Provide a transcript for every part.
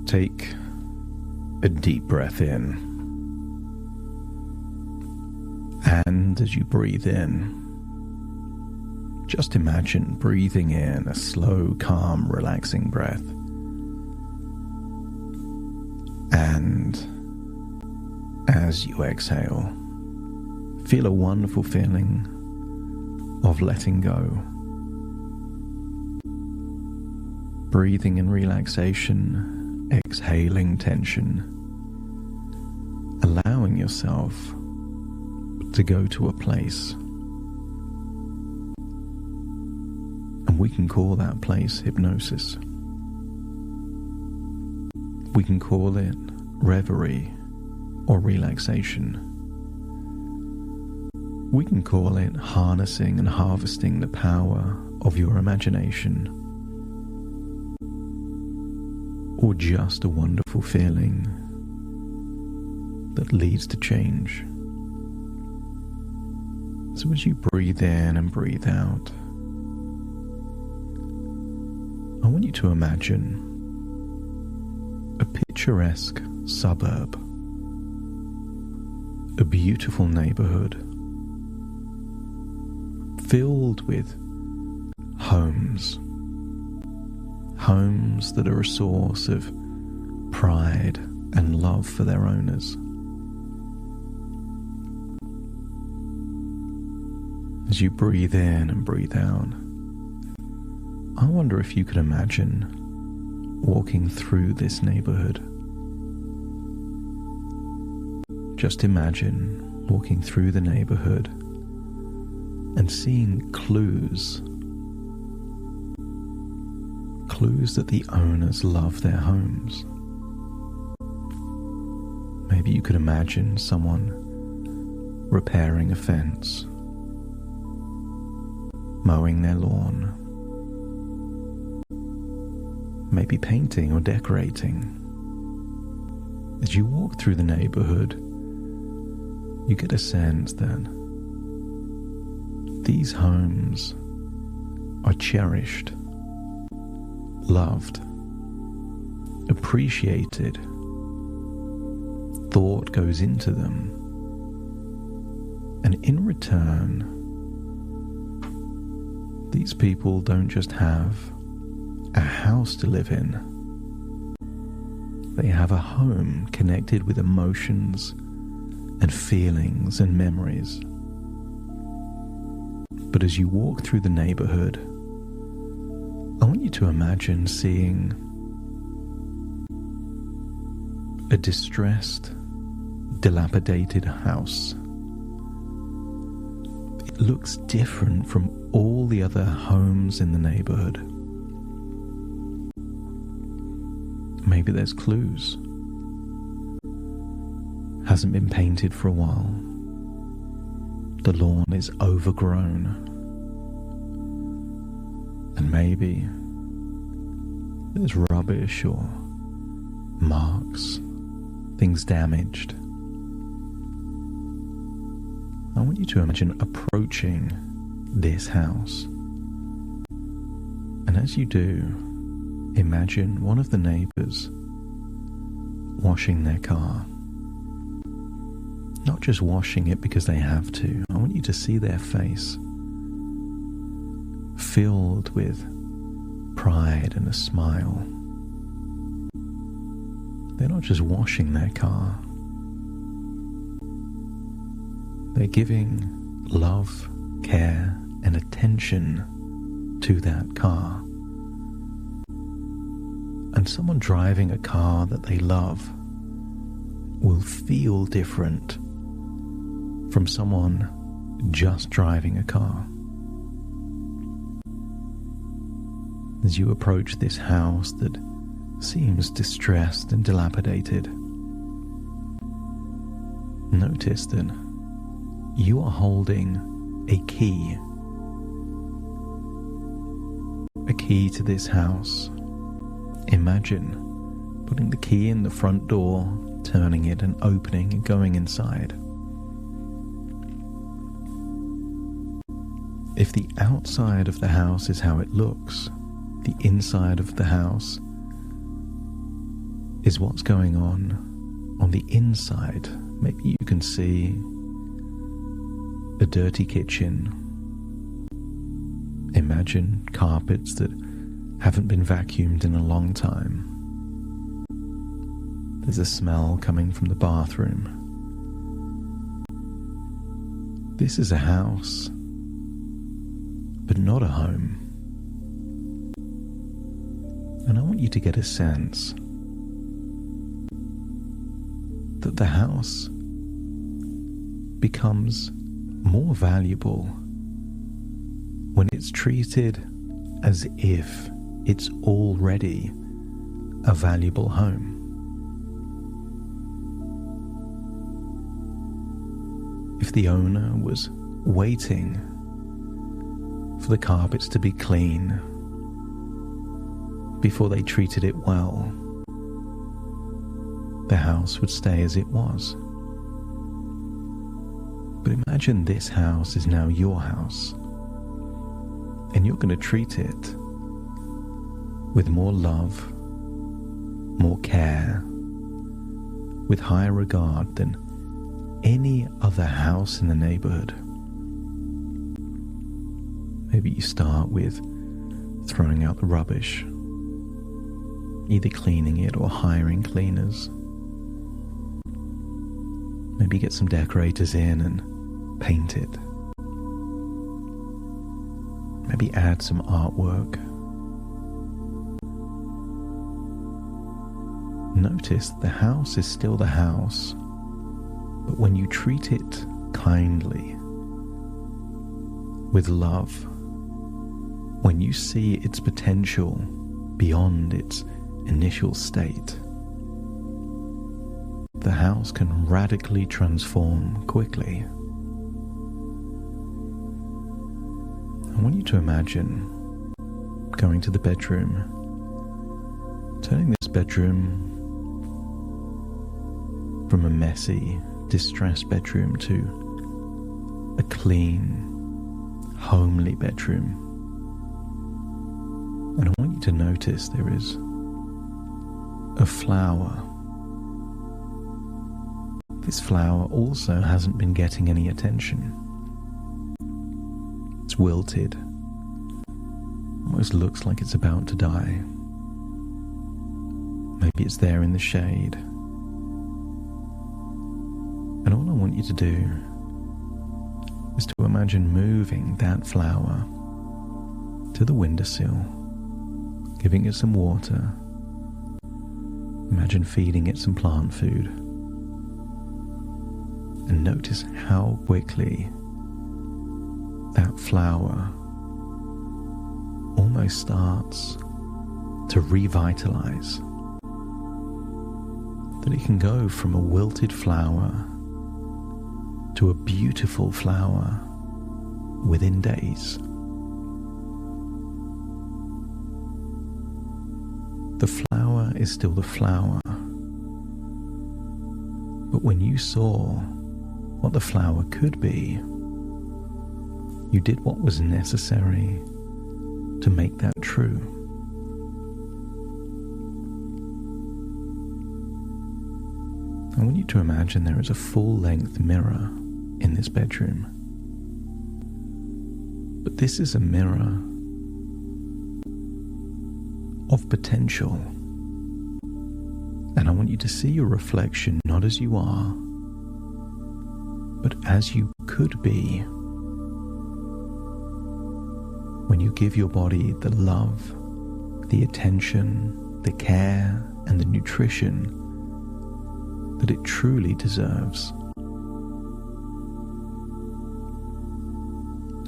Take a deep breath in, and as you breathe in, just imagine breathing in a slow, calm, relaxing breath. And as you exhale, feel a wonderful feeling of letting go. Breathing in relaxation, exhaling tension, allowing yourself to go to a place. And we can call that place hypnosis. We can call it reverie or relaxation. We can call it harnessing and harvesting the power of your imagination, or just a wonderful feeling that leads to change. So as you breathe in and breathe out, I want you to imagine a picturesque suburb, a beautiful neighborhood filled with homes that are a source of pride and love for their owners. As you breathe in and breathe out, I wonder if you could imagine walking through this neighborhood. Just imagine walking through the neighborhood and seeing clues that the owners love their homes. Maybe you could imagine someone repairing a fence, mowing their lawn, maybe painting or decorating. As you walk through the neighborhood, you get a sense that these homes are cherished, loved, appreciated. Thought goes into them, and in return, these people don't just have a house to live in. They have a home connected with emotions and feelings and memories. But as you walk through the neighborhood, I want you to imagine seeing a distressed, dilapidated house. It looks different from all the other homes in the neighborhood. Maybe there's clues. Hasn't been painted for a while. The lawn is overgrown. And maybe there's rubbish or marks, things damaged. I want you to imagine approaching this house. And as you do, imagine one of the neighbors washing their car. Not just washing it because they have to. I want you to see their face filled with pride and a smile. They're not just washing their car. They're giving love, care, and attention to that car. And someone driving a car that they love will feel different from someone just driving a car. As you approach this house that seems distressed and dilapidated, notice that you are holding a key to this house. Imagine putting the key in the front door, turning it and opening and going inside. If the outside of the house is how it looks, the inside of the house is what's going on the inside. Maybe you can see a dirty kitchen. Imagine carpets that haven't been vacuumed in a long time. There's a smell coming from the bathroom. This is a house, but not a home. And I want you to get a sense that the house becomes more valuable when it's treated as if it's already a valuable home. If the owner was waiting for the carpets to be clean before they treated it well, the house would stay as it was. But imagine this house is now your house, and you're going to treat it with more love, more care, with higher regard than any other house in the neighborhood. Maybe you start with throwing out the rubbish, either cleaning it or hiring cleaners. Maybe get some decorators in and paint it. Maybe add some artwork. Notice the house is still the house, but when you treat it kindly, with love, when you see its potential beyond its initial state, the house can radically transform quickly. I want you to imagine going to the bedroom, turning this bedroom from a messy, distressed bedroom to a clean, homely bedroom. And I want you to notice there is a flower. This flower also hasn't been getting any attention. It's wilted. Almost looks like it's about to die. Maybe it's there in the shade. And all I want you to do is to imagine moving that flower to the windowsill, giving it some water. Imagine feeding it some plant food. And notice how quickly that flower almost starts to revitalize. That it can go from a wilted flower to a beautiful flower within days. The flower is still the flower, but when you saw what the flower could be, you did what was necessary to make that true. I want you to imagine there is a full-length mirror in this bedroom. But this is a mirror of potential. And I want you to see your reflection not as you are, but as you could be. When you give your body the love, the attention, the care, and the nutrition that it truly deserves.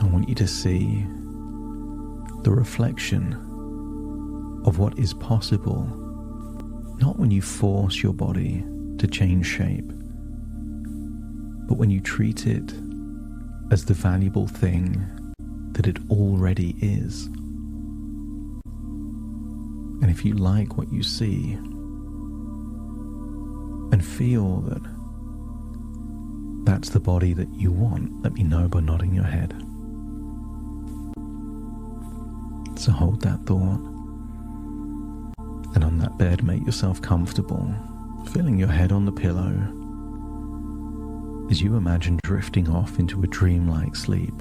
I want you to see the reflection of what is possible, not when you force your body to change shape, but when you treat it as the valuable thing that it already is. And if you like what you see and feel that that's the body that you want, let me know by nodding your head. So hold that thought, and on that that bed, make yourself comfortable, feeling your head on the pillow as you imagine drifting off into a dreamlike sleep,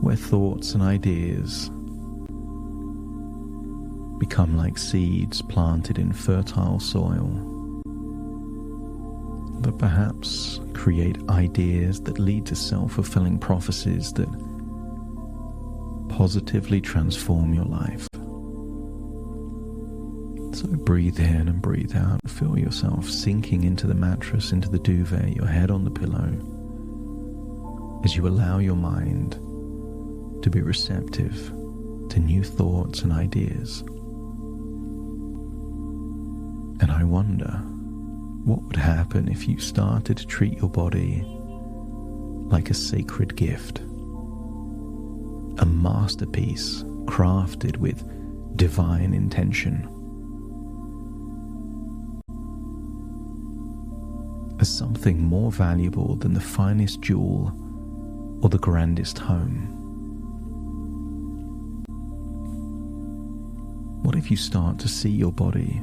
where thoughts and ideas become like seeds planted in fertile soil, but perhaps create ideas that lead to self-fulfilling prophecies that positively transform your life. So breathe in and breathe out. Feel yourself sinking into the mattress, into the duvet, your head on the pillow, as you allow your mind to be receptive to new thoughts and ideas. And I wonder, what would happen if you started to treat your body like a sacred gift, a masterpiece crafted with divine intention, as something more valuable than the finest jewel or the grandest home? What if you start to see your body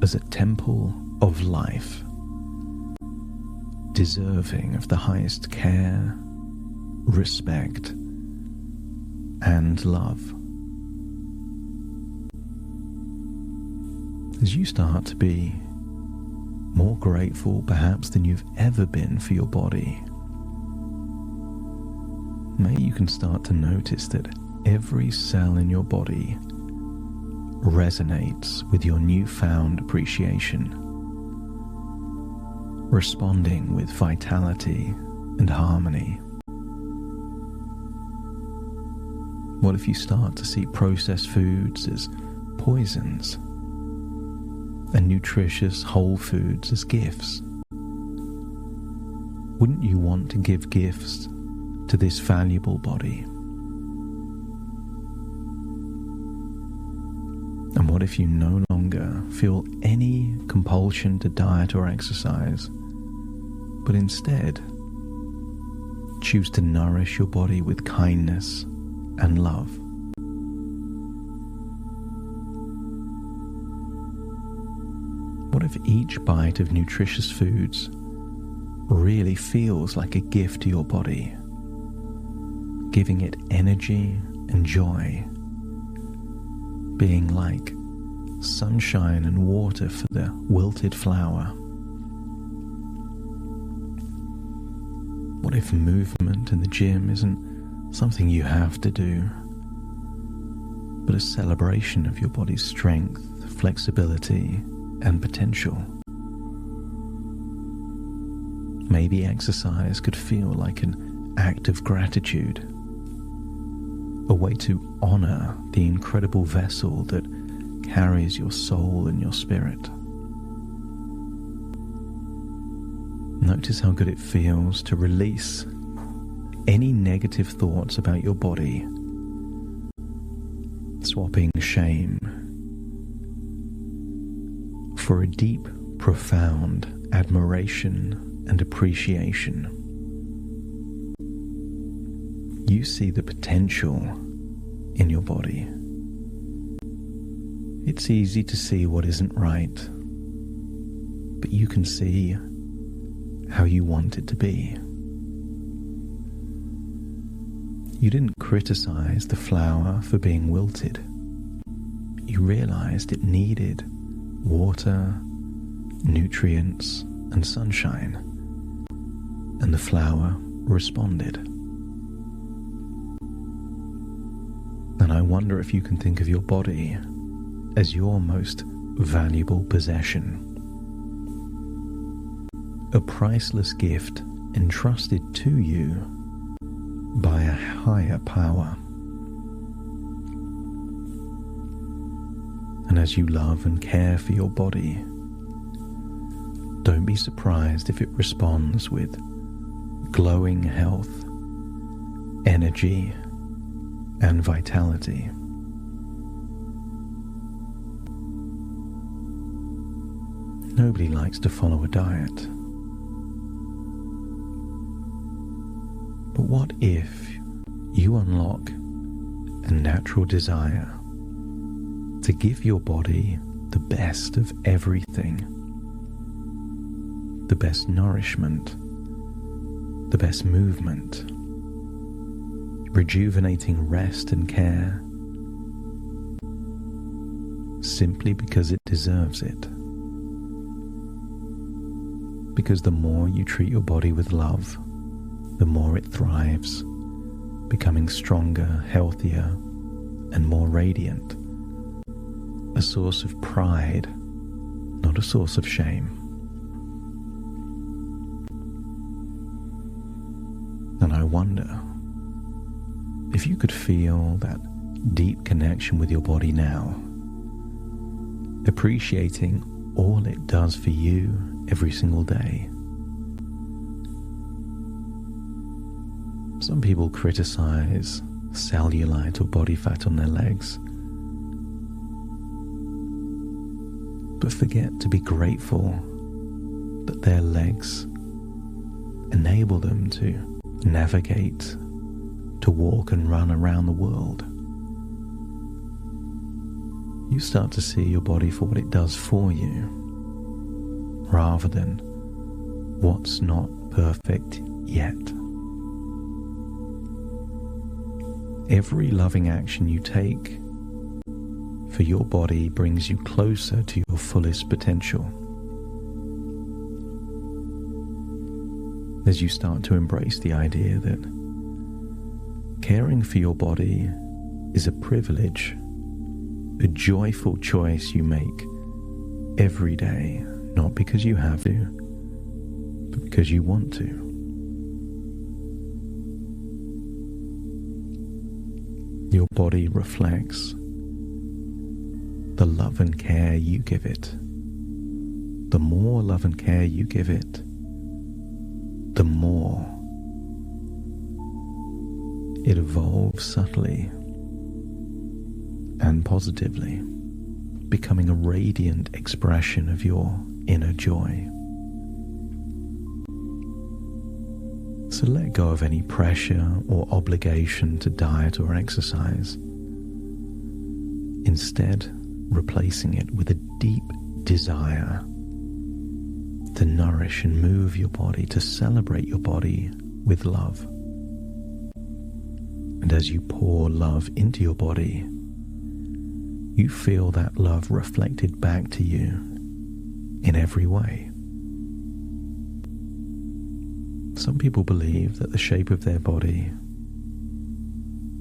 as a temple of life, deserving of the highest care, respect, and love? As you start to be more grateful perhaps than you've ever been for your body, maybe you can start to notice that every cell in your body resonates with your newfound appreciation, responding with vitality and harmony. What if you start to see processed foods as poisons and nutritious whole foods as gifts? Wouldn't you want to give gifts to this valuable body? And what if you no longer feel any compulsion to diet or exercise, but instead choose to nourish your body with kindness and love? What if each bite of nutritious foods really feels like a gift to your body, giving it energy and joy, being like sunshine and water for the wilted flower? What if movement in the gym isn't something you have to do, but a celebration of your body's strength, flexibility, and potential? Maybe exercise could feel like an act of gratitude, a way to honor the incredible vessel that carries your soul and your spirit. Notice how good it feels to release any negative thoughts about your body, swapping shame for a deep, profound admiration and appreciation. You see the potential in your body. It's easy to see what isn't right, but you can see how you want it to be. You didn't criticize the flower for being wilted. You realized it needed water, nutrients, and sunshine, and the flower responded. And I wonder if you can think of your body as your most valuable possession, a priceless gift entrusted to you by a higher power. And as you love and care for your body, don't be surprised if it responds with glowing health, energy, and vitality. Nobody likes to follow a diet. But what if you unlock a natural desire to give your body the best of everything, the best nourishment, the best movement, rejuvenating rest and care, simply because it deserves it. Because the more you treat your body with love, the more it thrives, becoming stronger, healthier, and more radiant. A source of pride, not a source of shame. And I wonder if you could feel that deep connection with your body now, appreciating all it does for you every single day. Some people criticize cellulite or body fat on their legs, but forget to be grateful that their legs enable them to navigate, to walk and run around the world. You start to see your body for what it does for you, rather than what's not perfect yet. Every loving action you take for your body brings you closer to your fullest potential. As you start to embrace the idea that caring for your body is a privilege, a joyful choice you make every day, not because you have to, but because you want to. Your body reflects the love and care you give it. The more love and care you give it, the more it evolves subtly and positively, becoming a radiant expression of your inner joy. So let go of any pressure or obligation to diet or exercise, instead replacing it with a deep desire to nourish and move your body, to celebrate your body with love. And as you pour love into your body, you feel that love reflected back to you in every way. Some people believe that the shape of their body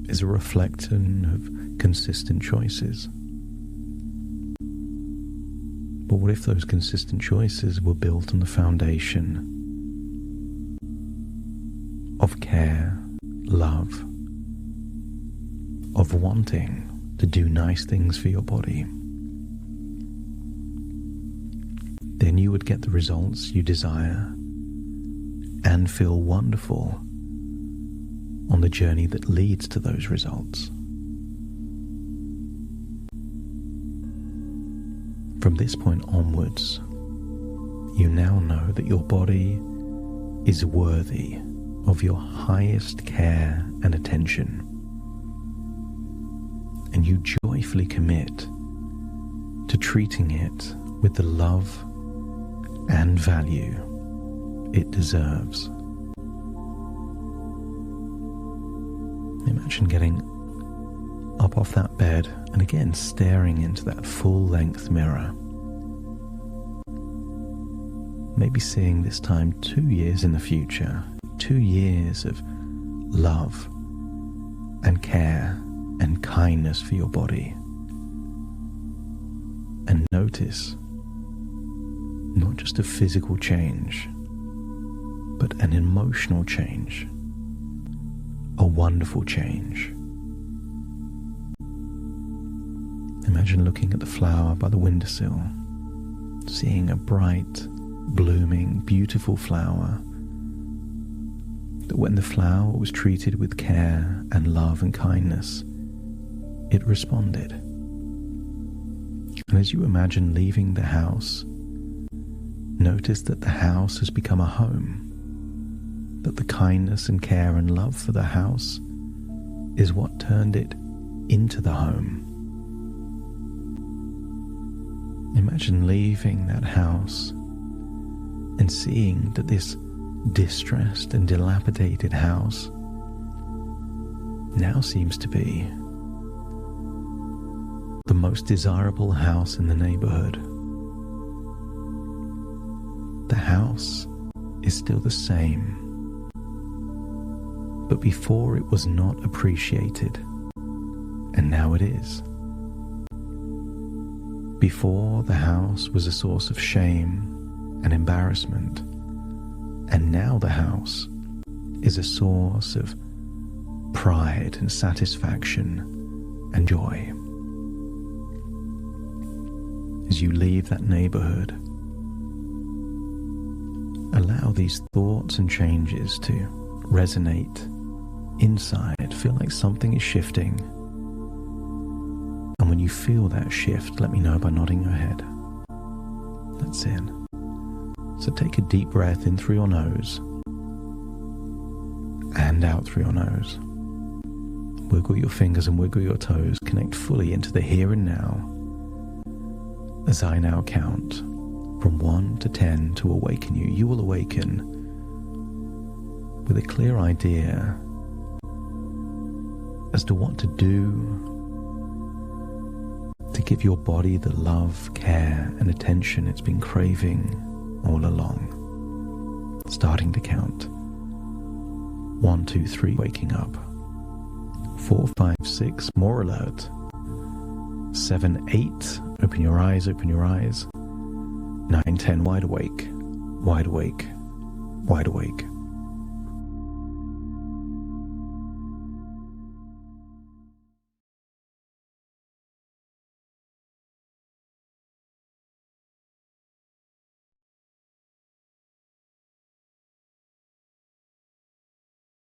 is a reflection of consistent choices. But what if those consistent choices were built on the foundation of care, love, of wanting to do nice things for your body? Then you would get the results you desire and feel wonderful on the journey that leads to those results. From this point onwards, you now know that your body is worthy of your highest care and attention, and you joyfully commit to treating it with the love and value it deserves. Imagine getting up off that bed and again staring into that full-length mirror. Maybe seeing this time 2 years in the future, 2 years of love and care and kindness for your body. And notice not just a physical change, but an emotional change, a wonderful change. Imagine looking at the flower by the windowsill, seeing a bright, blooming, beautiful flower, that when the flower was treated with care and love and kindness, it responded. And as you imagine leaving the house, notice that the house has become a home, that the kindness and care and love for the house is what turned it into the home. Imagine leaving that house and seeing that this distressed and dilapidated house now seems to be the most desirable house in the neighborhood. The house is still the same, but before it was not appreciated, and now it is. Before, the house was a source of shame and embarrassment, and now the house is a source of pride and satisfaction and joy. As you leave that neighborhood, allow these thoughts and changes to resonate inside. Feel like something is shifting. And when you feel that shift, let me know by nodding your head. That's it. So take a deep breath in through your nose and out through your nose. Wiggle your fingers and wiggle your toes. Connect fully into the here and now. As I now count from 1 to 10 to awaken you, you will awaken with a clear idea as to what to do to give your body the love, care, and attention it's been craving all along. Starting to count. 1, 2, 3, waking up. 4, 5, 6, more alert. 7, 8, open your eyes, open your eyes. 9, 10, wide awake, wide awake, wide awake.